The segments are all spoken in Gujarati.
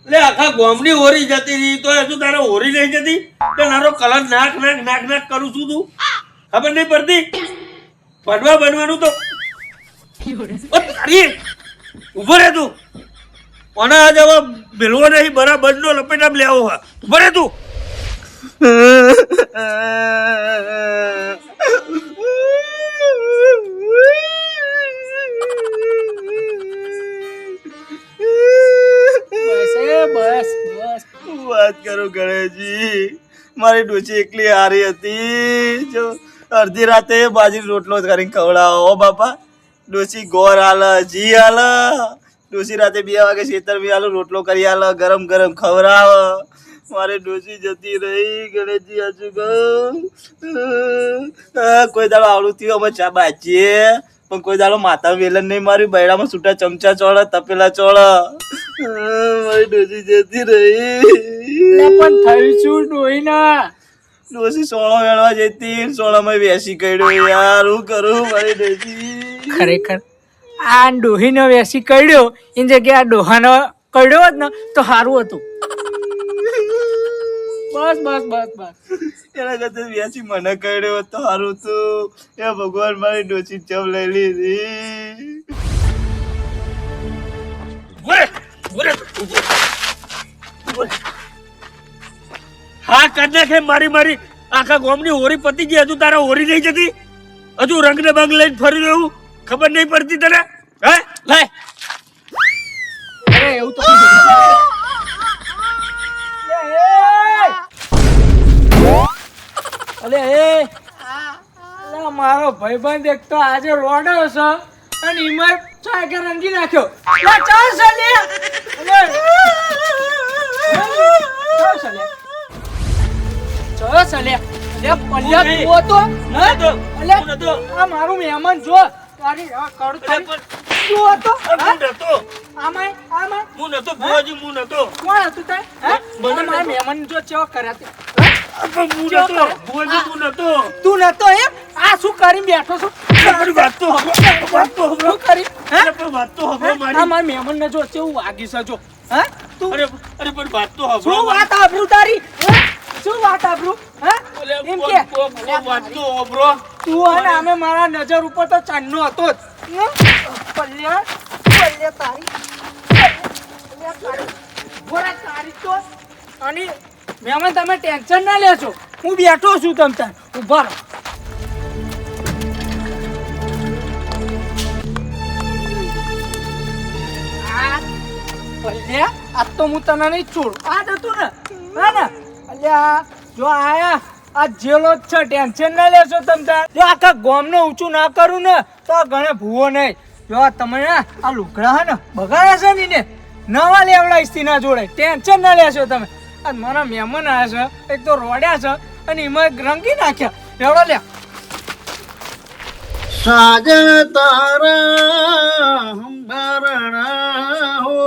લે આખા ગોમની હોરી જતી રહી તો હજુ તારે હોરી નહીં જતી તો તારો કલર નાક નાક નાક નાક કરું છું તું ખબર નહીં પડતી પડવા બનવાનું તો ઉભો રે તું કોને આજ હવે ભેલવો નહીં બરાબર નો લપેટામ લેવો હા ઉભો રે તું બસ વાત કરું ગણેશજી મારી ડોશી એકલી હારી હતી જો અડધી રાતે બાજરી રોટલો કરીને ખવડાવો બાપા ડોશી ગોર હાલ જી હાલ ડોશી રાતે 2 વાગે ખેતર બી હાલ રોટલો કરી હાલ ગરમ ગરમ ખવડાવ મારી ડોશી જતી રહી ગણેશજી હજુ કોઈ દાડો આવડું થયું અમે ચા બાચીએ પણ કોઈ દાડો માતા વેલન નહીં માર્યું બૈડામાં છૂટા ચમચા ચોળ તપેલા ચોળ મારી ડોશી જતી રહી પણ થયું શું ડોહીના ડોશી સોળો વેળવા જતી સોળામાં વેસી કર્યો યાર હું કરું મારી ડોશી ખરેખર આ ડોહીનો વેસી કર્યો એની જગ્યાએ આ ડોહાનો કર્યો હોત ને તો સારું હતું બસ બસ બસ બસ એના કરતા વેસી મને કર્યો હોત તો સારું હતું એ ભગવાન મારી ડોશી ચમ લઈ લીધી હા કર નાખે મારી મારી આખા ગોમની હોરી પતી ગઈ હજુ તારા હોરી નહીં જતી હજુ રંગ ને બંગ લઈને ફરી રહ્યું ખબર નહીં પડતી તને હે લે અરે એવું તો અલે એ મારો ભાઈબંધ એક તો આજે રોડો છે અને ઈમાર ચાકે રંગી નાખ્યો લા ચાલ સાલે ચલો સાલે લે પલ્યા તું તો અલે આ મારું મહેમાન જો તારી આ કડ તું હતો આમાય હું નતો ભુવાજી હું નતો કોણ હતું તે મને મારા મહેમાન જો ચેવો કર્યા તે ભુવાજી તું નતો તું નતો એમ આ શું કરી બેઠો છું મારી વાત તો હબળો શું કરી હે પણ વાત તો હબળો આ મારી મારા મહેમાન ને જો કેવું વાગી છે જો હે તું અરે પણ વાત તો હબળો શું વાત આબરૂ તારી હે? શું વાત આબરૂ હે એમ કે વાત તો હબળો તું અને અમે મારા નજર ઉપર તો ચાંદનો હતો જ પલ્યા તારી બોરા તારી તો અને મહેમાન તમે ટેન્શન ના લેશો હું બેઠો છું તમ તાર ઉભા રહો અલ્યા આ તો હું તને નહીં છોડું આ હતું ને હા ને અલ્યા જો આયા આ જેલો જ છે ટેન્શન ના લેશો તમ તાર જો આખા ગામને ઊંચું ના કરું ને તો ગણે ભૂવો નહીં જો તમે ને આ લુગડા હે ને બગાડ્યા છે ને નવા લેવડા ઇસ્તીના જોડે ટેન્શન ના લેશો તમે આ મારા મહેમાન આવ્યા છે એક તો રોડ્યા છે અને એમાં રંગી નાખ્યા એવડો લે સાજન તારા હંભારણા હો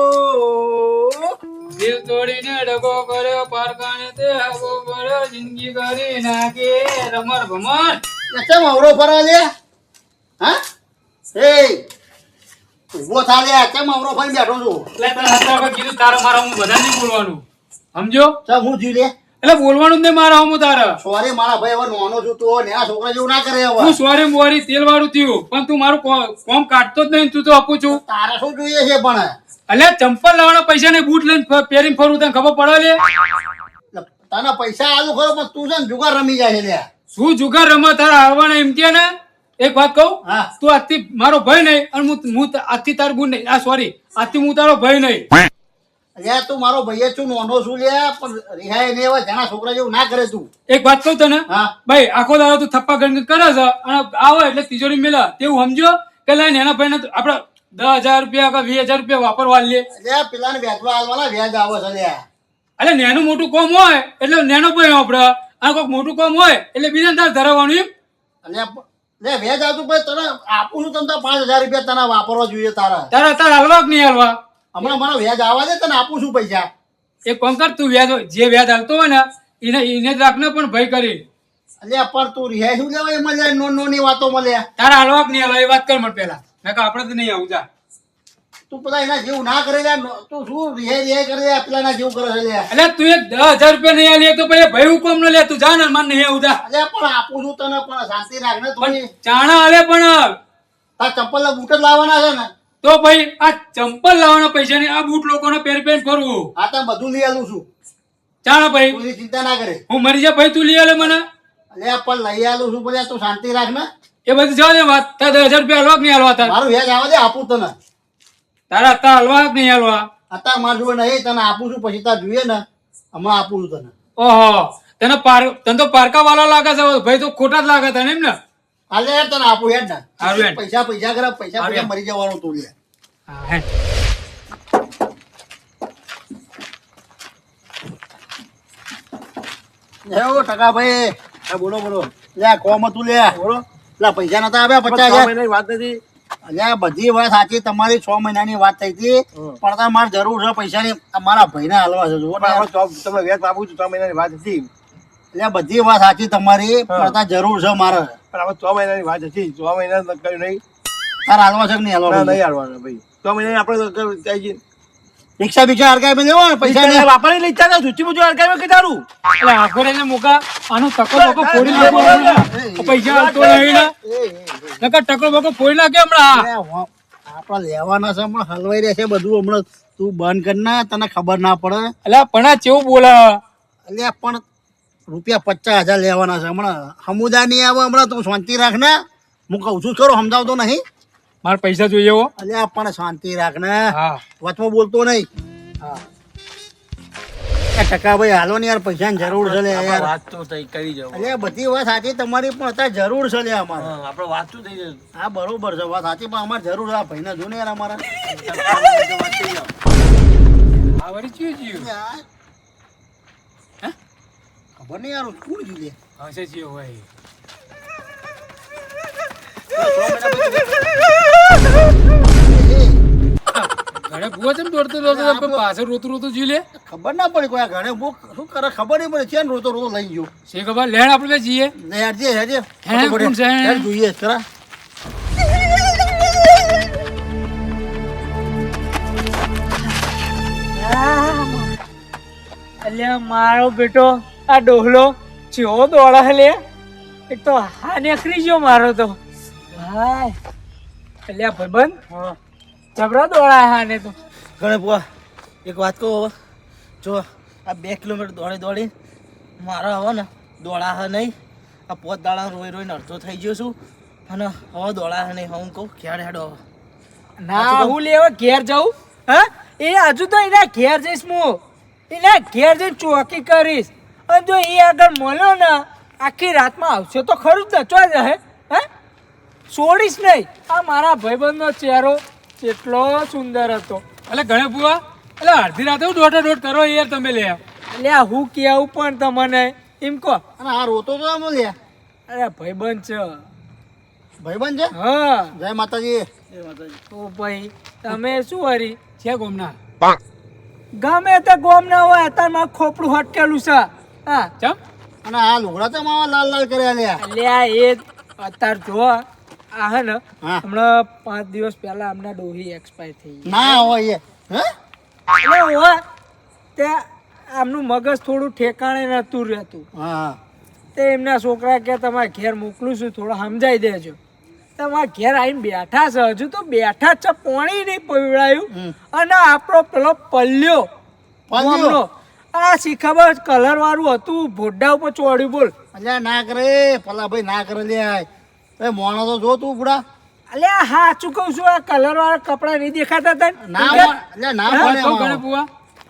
દિલ તોડીને ડગો કર્યો પારકાને તે હગો કર્યો જિંદગી કરી નાખે રમર ભમર કેમ અવરો ફરા લે હા એ ઉભો થા લે કેમ અવરો ફરી બેઠો છું એટલે તને હત્તા કીધું તારે મારા હું બધા નહીં બોલવાનું સમજો ચમ હું જી લે એટલે બોલવાનું જ નહીં મારા હું તારે સોરી મારા ભાઈ હવે નોનો છું તો નેના છોકરા જેવું ના કરે હવે હું સોરી મોરી તેલ વાળું થયું પણ તું મારું કોમ કાઢતો જ નહીં તું તો આપું છું તારે શું જોઈએ છે પણ અલ્યા ચંપલ લાવવાના પૈસા ને બૂટ લઈને પહેરીને ફરું તને ખબર પડે લે તને પૈસા આલુ ખરો પણ તું છે ને જુગાર રમી જાય છે લે શું જુગાર રમત તારા આવવાના એમ કે ને એક વાત કહું હા તું આજથી મારો ભાઈ નહીં અને હું આજથી તારો ગુણ નહીં આ સોરી આજથી હું તારો ભાઈ નહીં અલ્યા તું મારો ભાઈ છું નોનો છું લે પણ રિહાય ને એવા ઘણા છોકરા જેવું ના કરે તું એક વાત કહું તને હા ભાઈ આખો દાડો તું થપ્પા ગણ કરે છે અને આવે એટલે તિજોરી મેલા તેવું સમજો કે લઈને એના ભાઈને આપડે 10,000 રૂપિયા કે 20,000 રૂપિયા વાપરવા લે અલ્યા પેલા ને વ્યાજવા આલવાના વ્યાજ આવે છે લે એટલે નેનું મોટું કોમ હોય એટલે નેનો ભાઈ આપડે આ કોઈક મોટું કોમ હોય એટલે બીજા તાર ધરાવવાનું એમ અલ્યા લે વ્યાજ આવતું ભાઈ તને આપું છું તને 5,000 રૂપિયા તને વાપરવા જોઈએ તારા તારા હાલવા કે નહીં હાલવા હમણાં મારો વ્યાજ આવવા દે તને આપું છું પૈસા એક કામ કર તું વ્યાજ જે વ્યાજ હાલતો હોય ને એને જ રાખને પણ ભય કરી અલ્યા પર તું રિહાય શું લેવા એમાં લે નોની વાતો મળે તારા હાલવા કે નહીં હાલવા એ વાત કર મને પેલા મેં કહા આપણે તો નહીં આવું જા તું પેલા એના જેવું ના કરે યાર. તું શું રિહાઈ કરે યાર, પેલા ના જેવું કરે છે યાર. એટલે તું એક 10,000 રૂપિયા નહીં આલી તો પછી ભાઈ હુકમ ન લે તું જા ને મને નહીં ઉધા અલ્યા પણ આપું છું તને, પણ શાંતિ રાખ ને થોડી. ચાણા આલે પણ તાર ચપ્પલ ના બૂટ જ લાવવાના છે ને? તો ભાઈ આ ચંપલ લાવવાના પૈસા ને આ બૂટ લોકોને પહેર ફરવું હા તો બધું લઈ આલું છું, ચાણા ભાઈ તું એની ચિંતા ના કરે. હું મરી જા ભાઈ તું લઈ આલે મને અલ્યા પણ લઈ આલું છું, બોલ્યા તું શાંતિ રાખ ને. એ બધી જવા દે વાત તાર 10,000 રૂપિયા હલવા કે નહીં હલવા તાર મારું વ્યાજ આવે દે, આપું તને. તારા તાર હલવા કે નહીં હલવા અત્યારે મારું જોડે નહીં, તને આપું છું, પછી તાર જોઈએ ને હમણાં આપું છું તને. ઓહો તને તો પારકા વાળા લાગે છે ભાઈ તો ખોટા જ લાગે તને એમ ને હાલે યાર તને આપું યાર ને. હારું યાર. પૈસા પૈસા કરે, પૈસા હારું પૈસા યાર. મરી જવાનું તું લે. હા, હે. એવું ટકા ભાઈ, બોલો બોલો. લે કોમ હતું લે, બોલો. લા પૈસા નતા આવ્યા 50,000? વાત નથી. અલ્યા બધી વાત સાચી તમારી, 6 મહિનાની વાત થઈ હતી, પણ તાર મારે જરૂર છે પૈસાની. મારા ભાઈને હાલવા છે, જુઓ ને યાર. તમને વ્યાજ આપું છું 6 મહિનાની વાત હતી, એટલે બધી વાત સાચી તમારી, પણ તાર જરૂર છે મારે. પણ હવે 6 મહિનાની વાત હતી, 6 મહિના કર્યું નહીં. તાર હાલવા છે કે નહીં હાલવા? નહીં હાલવાના ભાઈ, 6 મહિનાની આપણે રિક્ષા બિક્ષા હરકાઈ લેવો ને પૈસા નહીં. વાપરી લઈ ચાલો જુચ્ચી બુચ્ચી હરકાવ્યો કે તારું એટલે આખો રહીને મુકા આનું ટકો બકો ફોડી નાખો પૈસા આવતો નહીં ને નકર ટકો બકો ફોડી નાખે હમણાં આપડે લેવાના છે હમણાં, હલવાઈ રહેશે બધું હમણાં. તું બંધ કર ને, તને ખબર ના પડે. એટલે પણ આ કેવું બોલે અલ્યા પણ રૂપિયા 50,000 લેવાના છે હમણાં. સમુદાય નહીં આવે હમણાં, તું શાંતિ રાખ ને. હું કહું છું ખરો, સમજાવતો નહીં. મારે પૈસા જોઈએ હો અલ્યા પણ શાંતિ રાખ ને, હા વચમાં બોલતો નહીં. એ ટકા ભાઈ હાલો ને યાર, પૈસાની જરૂર છે લે યાર. વાત તો થઈ કરી જાવ. અલ્યા બધી વાત સાચી તમારી, પણ અત્યારે જરૂર છે લે અમારે. આપણે વાત તો થઈ જાય. હા બરોબર છે, વાત સાચી, પણ અમારે જરૂર છે. આ ભાઈને જો ને યાર અમારા. આ વળી ચિયો ચિયો ખબર નહીં યાર, કોણ જોઈ લે. હશે ચિયો હોય ઘરે ભૂવા ચમ દોડતો દોડતો પાછળ રોતું રોતું જી લે ખબર ના પડી કોઈ આ ઘરે બહુ શું કરે ખબર નહીં પડે. છે ને રોતો રોતો લઈ ગયો. છે ખબર લેણ આપણે જઈએ ને યાર જે હેજે હે, કોણ છે? યાર જોઈએ જ ખરા. અલ્યા મારો બેટો આ ડોહલો ચેવો દોડા હે લે. એક તો હા નીકળી ગયો મારો તો. હાય અલ્યા ભાઈબંધ જબરા દોડા હા ને તો. ગણે બુઆ એક વાત કહું હવે, જો આ 2 કિલોમીટર દોડી દોડી મારા હવે ને દોડા હે નહીં. આ 5 દાડા રોઈ રોઈને અડધો થઈ ગયો છું, અને હવે દોડા હે નહીં. હું કહું ખેડ હેડો હવે. ના હું લેવા ઘેર જાઉં? હા એ હજુ તો એના ઘેર જઈશ હું. એના ઘેર જઈને ચોકી કરીશ, અને જો એ આગળ મળ્યો ને આખી રાતમાં આવશે તો ખરું જ ને. ચો જશે હે, છોડીશ નહીં. આ મારા ભાઈબંધનો ચહેરો કેટલો સુંદર હતો. એટલે ઘણે ભૂવા એટલે અડધી રાતે હું દોઢ કરો યાર તમે લે અલ્યા હું કેવું પણ તમને એમ કહો. અને આ રોતો તો આમ લે અરે ભાઈબંધ છે. ભાઈબંધ છે. હા જય માતાજી. જય માતાજી. તો ભાઈ તમે શું હરી છે ગોમના ગમે તે ગોમ ના હોય અત્યારે મારું ખોપડું હટકેલું છે. હા ચમ અને આ લુગડા તો માવા લાલ લાલ કર્યા લે. અલ્યા એ અત્યારે જો આ હે ને હા. હમણાં 5 દિવસ પહેલા હમણાં ડોહી એક્સપાયર થઈ ગઈ. ના હોય એ હે એટલે હોય તે આમનું મગજ થોડું ઠેકાણે નતું રહેતું. હા તે એમના છોકરા કે તમારે ઘેર મોકલું છું, થોડો સમજાઈ દેજો. તમારા ઘેર આવીને બેઠા છે, હજુ તો બેઠા જ છે, પાણી નહીં પીવડાયું. અને આપણો પેલો પલ્યો ગામનો, આ શીખાબર કલર વાળું હતું, ભોડા ઉપર ચોડ્યું. બોલ અલ્યા ના કરે પલા ભાઈ, ના કરે લે. એ મોણો તો જો તું બુડા. અલ્યા સાચું કહું છું, આ કલર વાળા કપડા નહીં દેખાતા તને? ના અલ્યા ના હા, પડે તો ઘણે આમાં. ભૂવા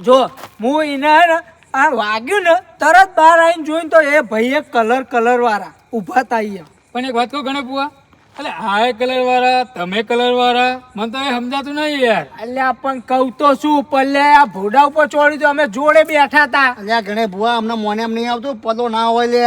જો હું એને હે ને આ વાગ્યું ને તરત બહાર આવીને જોઈને તો એ ભાઈએ કલર વાળા ઊભા તા અહીંયા. પણ એક વાત કહું ઘણે ભૂવા એટલે આ કલર વાળા તમે કલર વાળા મને તો એ સમજાતું નહીં યાર અલ્યા પણ કહું તો શું, પલ્લે આ ભોડા ઉપર ચોડી તો અમે જોડે બેઠા હતા. અલ્યા ગણે ભુવા અમને મોને એમ નહીં આવતું, પલો ના હોય લે.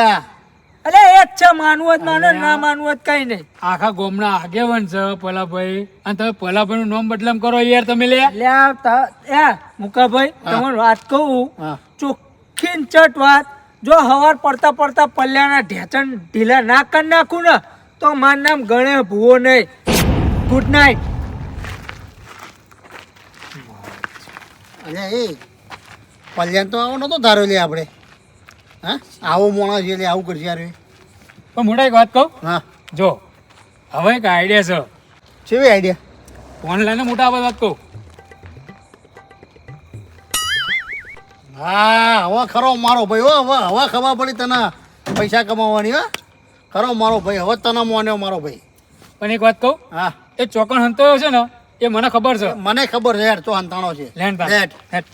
અલે એ જ છે, માનવું જ માનો, ના માનવું જ કઈ નહીં. આખા ગોમના આગેવાન છે પલાભાઈ અને તમે પલાભાઈ નું નામ બદલામ કરો યાર તમે લે અલ્યા મુકાભાઈ તમને વાત કહું, હા ચોખ્ખી ને ચટ વાત. જો હવાર પડતા પડતા પલ્યાના ઢેચણ ઢીલા ના કરી નાખું ને તો મારું નામ ગણે ભૂવો નહીં. Good night. અરે એ પલ્યાન તો આવો નતો ધારો લે આપણે હા આવો મોણસ છે એટલે આવું કરશે યાર એ. પણ મોટા એક વાત કહું હા જો હવે એક આઈડિયા છે કેવી આઈડિયા ઓનલાઈન મોટા વાત કહું હા હવે ખરો મારો ભાઈ હો હવે ખબર પડી તને પૈસા કમાવાની હો ખરો મારો ભાઈ હવે તને મોન્યો મારો ભાઈ. પણ એક વાત કહું હા એ ચોકણ હંતોયો છે ને એ મને ખબર છે મને ખબર છે યાર તો હંતાણો છે લેન્ડ લેટ. હેટ